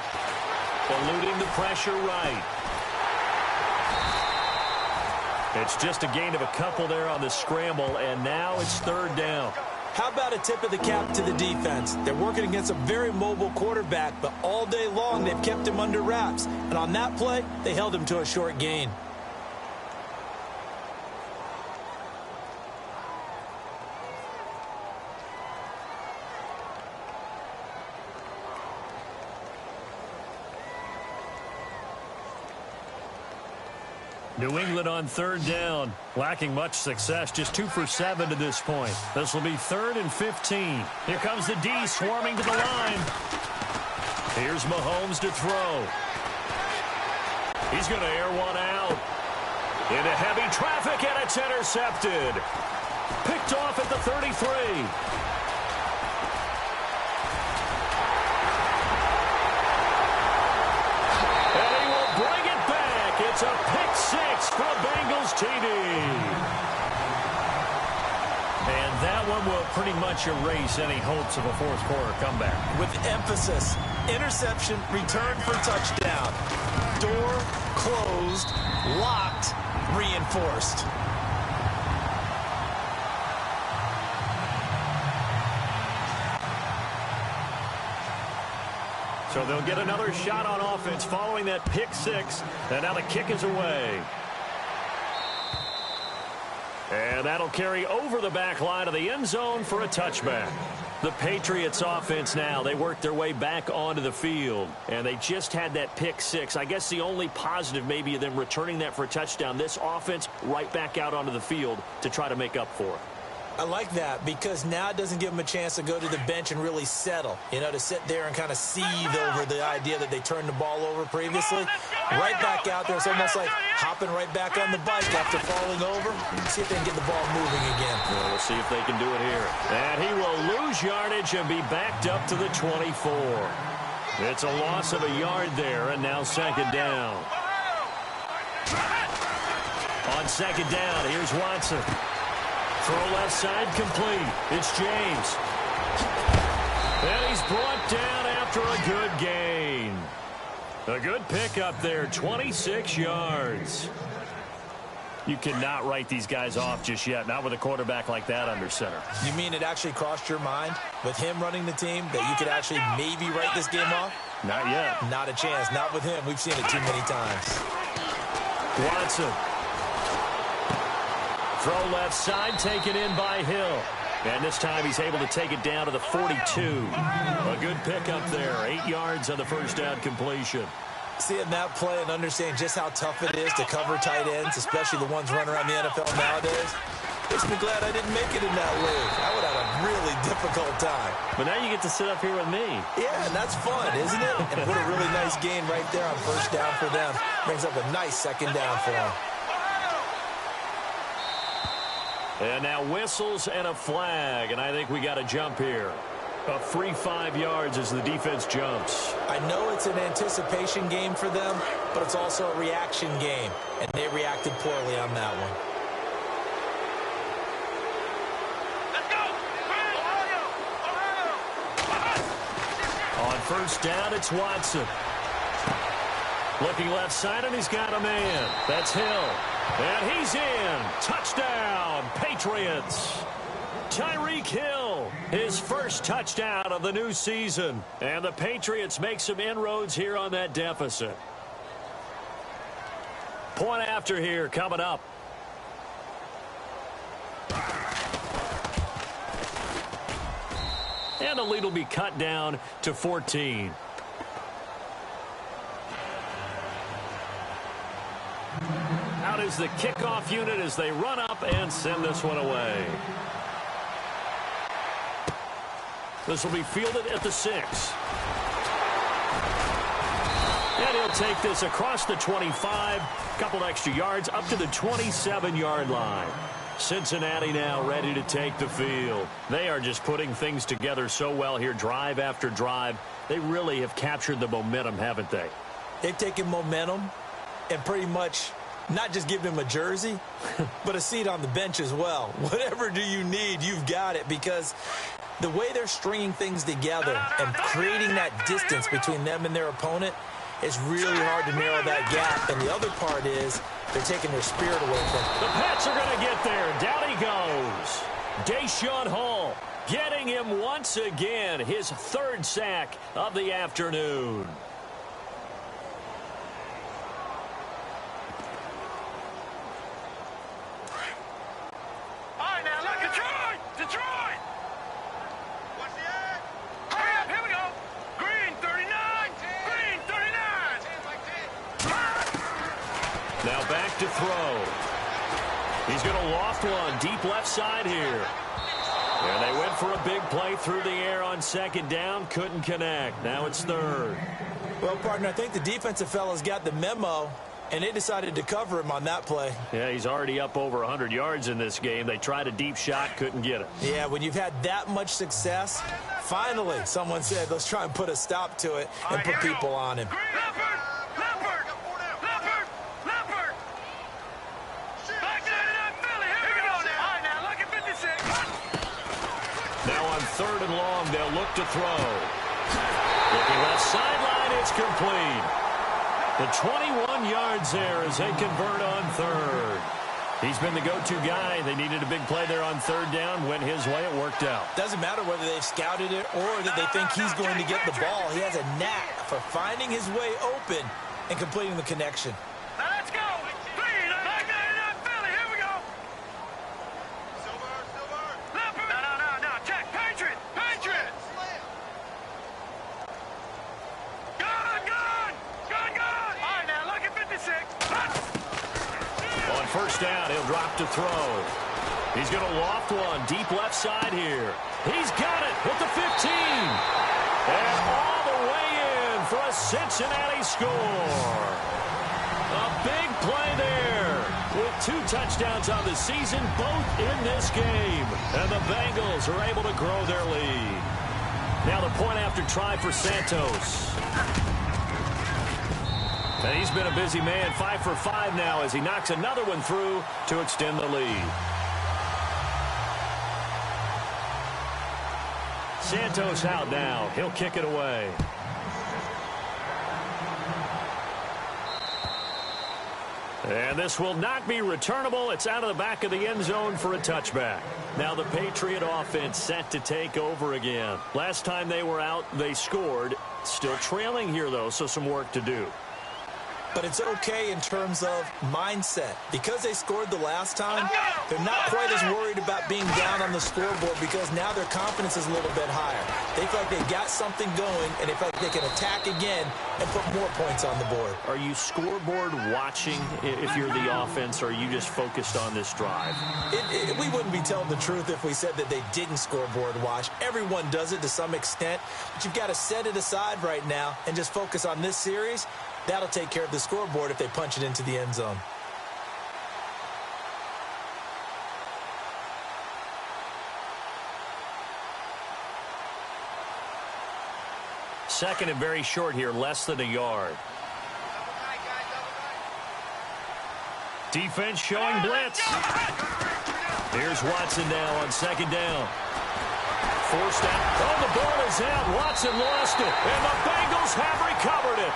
Eluding the pressure right. It's just a gain of a couple there on the scramble, and now it's 3rd down. How about a tip of the cap to the defense? They're working against a very mobile quarterback, but all day long they've kept him under wraps. And on that play, they held him to a short gain. New England on 3rd down. Lacking much success. Just 2 for 7 to this point. This will be 3rd and 15. Here comes the D swarming to the line. Here's Mahomes to throw. He's going to air one out. Into heavy traffic, and it's intercepted. Picked off at the 33. It's a pick 6 for Bengals TD. And that one will pretty much erase any hopes of a 4th quarter comeback. With emphasis, interception, return for touchdown. Door closed, locked, reinforced. So they'll get another shot on offense following that pick 6. And now the kick is away. And that'll carry over the back line of the end zone for a touchback. The Patriots offense now, they worked their way back onto the field. And they just had that pick 6. I guess the only positive maybe of them returning that for a touchdown. This offense right back out onto the field to try to make up for it. I like that because now it doesn't give them a chance to go to the bench and really settle. You know, to sit there and kind of seethe over the idea that they turned the ball over previously. Right back out there. It's almost like hopping right back on the bike after falling over. See if they can get the ball moving again. Well, we'll see if they can do it here. And he will lose yardage and be backed up to the 24. It's a loss of a yard there, and now 2nd down. On 2nd down, here's Watson. Throw left side complete. It's James. And he's brought down after a good gain. A good pickup there, 26 yards. You cannot write these guys off just yet, not with a quarterback like that under center. You mean it actually crossed your mind with him running the team that you could actually maybe write this game off? Not yet. Not a chance. Not with him. We've seen it too many times. Watson. Throw left side, taken in by Hill. And this time he's able to take it down to the 42. A good pickup there. 8 yards on the first down completion. Seeing that play and understanding just how tough it is to cover tight ends, especially the ones running around the NFL nowadays, makes me glad I didn't make it in that league. I would have a really difficult time. But now you get to sit up here with me. Yeah, and that's fun, isn't it? And what a really nice gain right there on first down for them. Brings up a nice 2nd down for them. And now whistles and a flag, and I think we got a jump here. A free 5 yards as the defense jumps. I know it's an anticipation game for them, but it's also a reaction game, and they reacted poorly on that one. Let's go! On first down, it's Watson. Looking left side, and he's got a man. That's Hill. And he's in. Touchdown, Patriots. Tyreek Hill, his first touchdown of the new season. And the Patriots make some inroads here on that deficit. Point after here coming up. And the lead will be cut down to 14. is the kickoff unit as they run up and send this one away. This will be fielded at the 6. And he'll take this across the 25, couple extra yards up to the 27-yard line. Cincinnati now ready to take the field. They are just putting things together so well here, drive after drive. They really have captured the momentum, haven't they? They've taken momentum and pretty much not just given him a jersey, but a seat on the bench as well. Whatever do you need, you've got it, because the way they're stringing things together and creating that distance between them and their opponent, it's really hard to narrow that gap. And the other part is they're taking their spirit away from them. The Pats are going to get there. Down he goes. Deshaun Hall getting him once again, his 3rd sack of the afternoon. All right, now look, Detroit! Detroit! What's the ad? Hurry up, here we go. Green 39. Green 39. Now back to throw. He's going to loft one deep left side here. And they went for a big play through the air on 2nd down. Couldn't connect. Now it's 3rd. Well, partner, I think the defensive fellas got the memo, and they decided to cover him on that play. Yeah, he's already up over 100 yards in this game. They tried a deep shot, couldn't get it. Yeah, when you've had that much success, finally someone said, let's try and put a stop to it and put people on him. Leopard! Leopard! Leopard! Leopard! Back to that Philly. Here we go now. All right, now look at 56. Now on 3rd and long, they'll look to throw. Looking left sideline, it's complete. The 21 yards there as they convert on 3rd. He's been the go-to guy. They needed a big play there on 3rd down. Went his way. It worked out. Doesn't matter whether they've scouted it or that they think he's going to get the ball. He has a knack for finding his way open and completing the connection. Now let's go. Green, back to that Philly. Here we go. Silver. Leopard. No. Check. Patriot. Gun. All right, now look at 56. On 1st down, he'll drop to throw. He's going to loft one deep left side here. He's got it at the 15. And all the way in for a Cincinnati score. A big play there with 2 touchdowns on the season, both in this game. And the Bengals are able to grow their lead. Now the point after try for Santos. And he's been a busy man, 5 for 5 now as he knocks another one through to extend the lead. Santos out now. He'll kick it away. And this will not be returnable. It's out of the back of the end zone for a touchback. Now the Patriot offense set to take over again. Last time they were out, they scored. Still trailing here, though, so some work to do. But it's okay in terms of mindset. Because they scored the last time, they're not quite as worried about being down on the scoreboard because now their confidence is a little bit higher. They feel like they got something going, and they feel like they can attack again and put more points on the board. Are you scoreboard watching if you're the offense, or are you just focused on this drive? We wouldn't be telling the truth if we said that they didn't scoreboard watch. Everyone does it to some extent, but you've got to set it aside right now and just focus on this series. That'll take care of the scoreboard if they punch it into the end zone. Second and very short here, less than a yard. Defense showing blitz. Here's Watson now on 2nd down. Forced out. Oh, the ball is out. Watson lost it, and the Bengals have recovered it.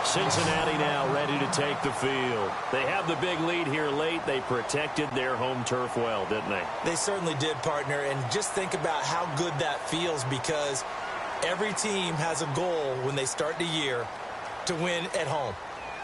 Cincinnati now ready to take the field. They have the big lead here late. They protected their home turf well, didn't they? They certainly did, partner. And just think about how good that feels, because every team has a goal when they start the year to win at home.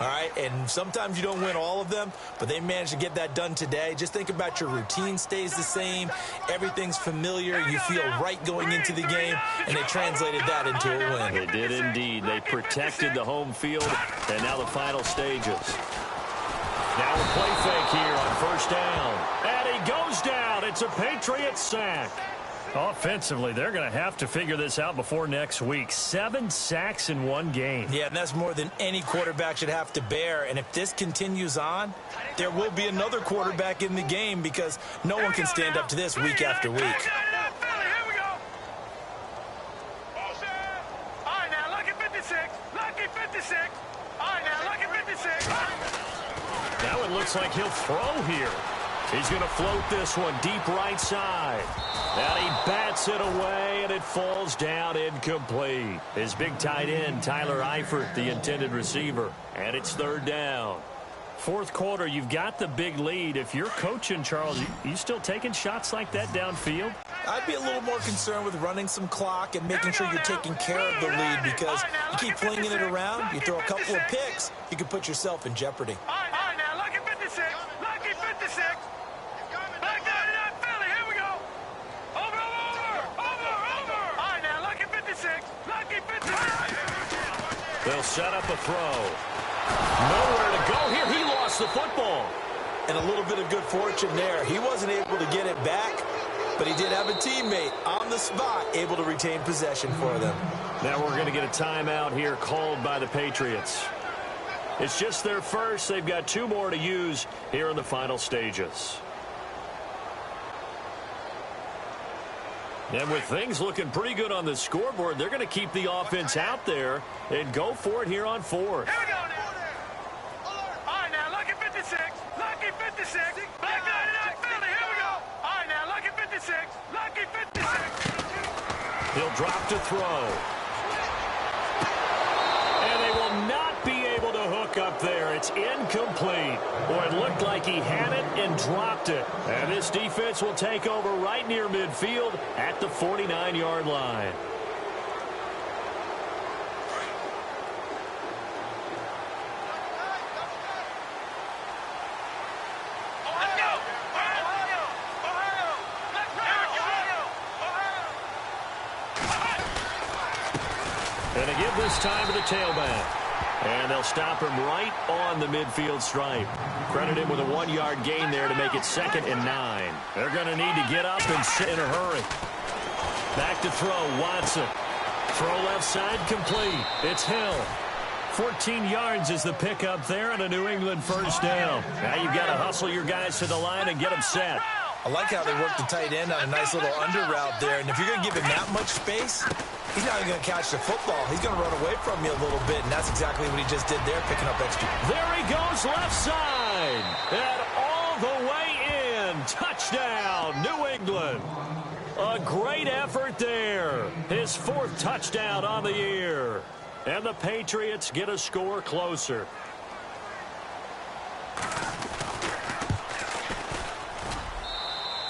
All right, and sometimes you don't win all of them, but they managed to get that done today. Just think about your routine stays the same. Everything's familiar. You feel right going into the game, and they translated that into a win. They did indeed. They protected the home field, and now the final stages. Now a play fake here on first down. And he goes down. It's a Patriots sack. Offensively, they're going to have to figure this out before next week. 7 sacks in one game. Yeah, and that's more than any quarterback should have to bear. And if this continues on, there will be another quarterback in the game because no one can stand up to this week after week. Now it looks like he'll throw here. He's going to float this one deep right side. And he bats it away, and it falls down incomplete. His big tight end, Tyler Eifert, the intended receiver. And it's third down. Fourth quarter, you've got the big lead. If you're coaching, Charles, you still taking shots like that downfield? I'd be a little more concerned with running some clock and making sure you're taking care of the lead because you keep flinging it around, you throw a couple of picks, you can put yourself in jeopardy. They'll set up a throw. Nowhere to go here. He lost the football. And a little bit of good fortune there. He wasn't able to get it back, but he did have a teammate on the spot able to retain possession for them. Now we're going to get a timeout here called by the Patriots. It's just their first. They've got 2 more to use here in the final stages. And with things looking pretty good on the scoreboard, they're going to keep the offense out there and go for it here on 4th. Here we go now. All right, now, lucky 56. Lucky 56. Back line it up, Philly. Here we go. All right, now, lucky 56. Lucky 56. He'll drop to throw. And they will not be able to hook up there. It's incomplete. Boy, it looked like he had it and dropped it. And this defense will take over right near midfield at the 49-yard line. And they give this time to the tailback. And they'll stop him right on the midfield stripe. Credit him with a 1-yard gain there to make it 2nd and 9. They're going to need to get up and sit in a hurry. Back to throw, Watson. Throw left side complete. It's Hill. 14 yards is the pickup there and a New England first down. Now you've got to hustle your guys to the line and get them set. I like how they work the tight end on a nice little under route there. And if you're going to give him that much space, he's not even going to catch the football. He's going to run away from you a little bit, and that's exactly what he just did there, picking up extra. There he goes, left side. And all the way in. Touchdown, New England. A great effort there. His 4th touchdown on the year. And the Patriots get a score closer.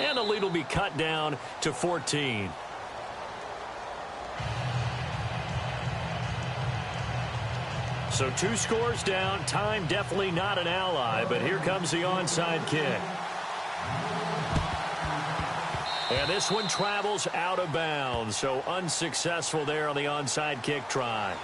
And the lead will be cut down to 14. So 2 scores down. Time definitely not an ally, but here comes the onside kick. And this one travels out of bounds, so unsuccessful there on the onside kick try.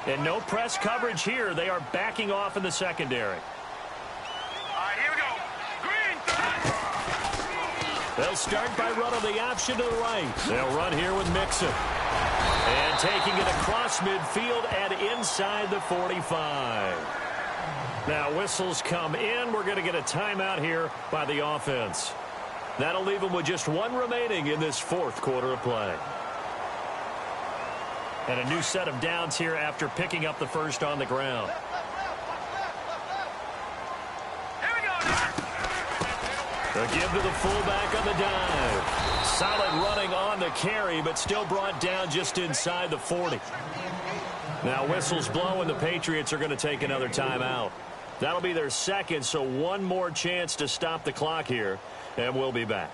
And no press coverage here. They are backing off in the secondary. All right, here we go. Green. They'll start by running the option to the right. They'll run here with Mixon. And taking it across midfield and inside the 45. Now whistles come in. We're going to get a timeout here by the offense. That'll leave them with just 1 remaining in this 4th quarter of play. And a new set of downs here after picking up the first on the ground. Here we go now. A give to the fullback on the dive. Solid running on the carry, but still brought down just inside the 40. Now whistles blow, and the Patriots are going to take another timeout. That'll be their second, so one more chance to stop the clock here, and we'll be back.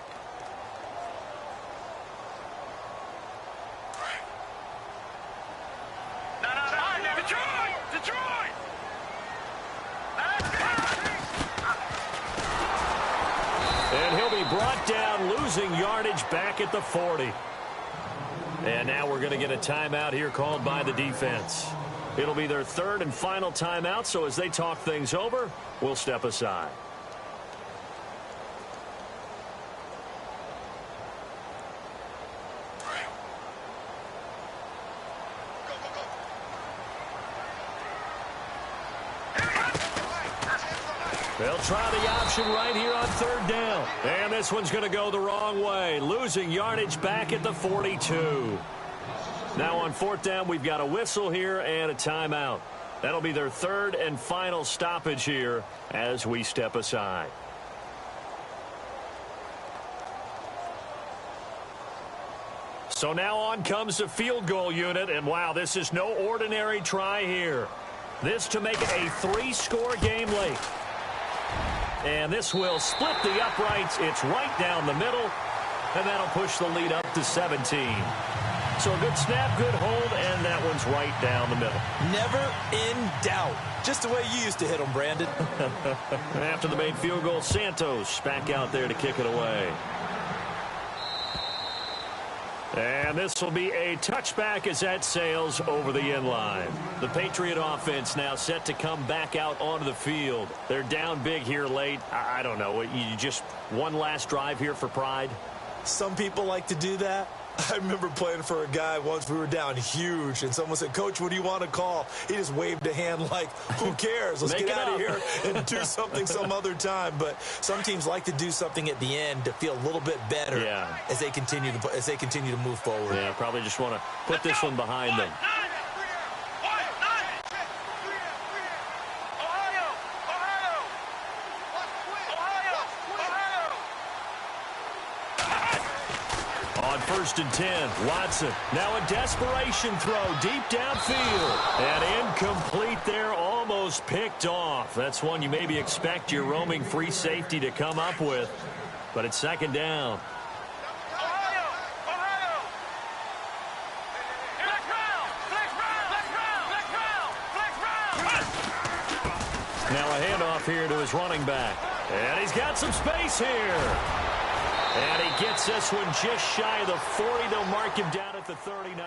And he'll be brought down, losing yardage back at the 40. And now we're going to get a timeout here called by the defense. It'll be their third and final timeout, so as they talk things over, we'll step aside. They'll try the option right here on third down. And this one's going to go the wrong way, losing yardage back at the 42. Now on fourth down, we've got a whistle here and a timeout. That'll be their third and final stoppage here as we step aside. So now on comes the field goal unit, and wow, this is no ordinary try here. This to make it a 3-score game late. And this will split the uprights. It's right down the middle, and that'll push the lead up to 17. So a good snap, good hold, and that one's right down the middle. Never in doubt. Just the way you used to hit them, Brandon. After the made field goal, Santos back out there to kick it away. And this will be a touchback as that sails over the end line. The Patriot offense now set to come back out onto the field. They're down big here late. I don't know. You just one last drive here for pride? Some people like to do that. I remember playing for a guy once. We were down huge, and someone said, "Coach, what do you want to call?" He just waved a hand like, who cares? Let's get out of here and do something some other time. But some teams like to do something at the end to feel a little bit better as they continue to move forward. Yeah, probably just want to put this one behind them. First and 10, Watson. Now a desperation throw deep downfield. And incomplete there, almost picked off. That's one you maybe expect your roaming free safety to come up with. But it's second down. Now a handoff here to his running back. And he's got some space here. And he gets this one just shy of the 40. They'll mark him down at the 39.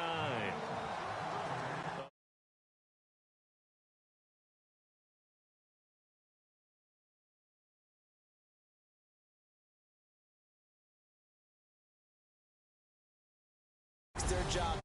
It's their job.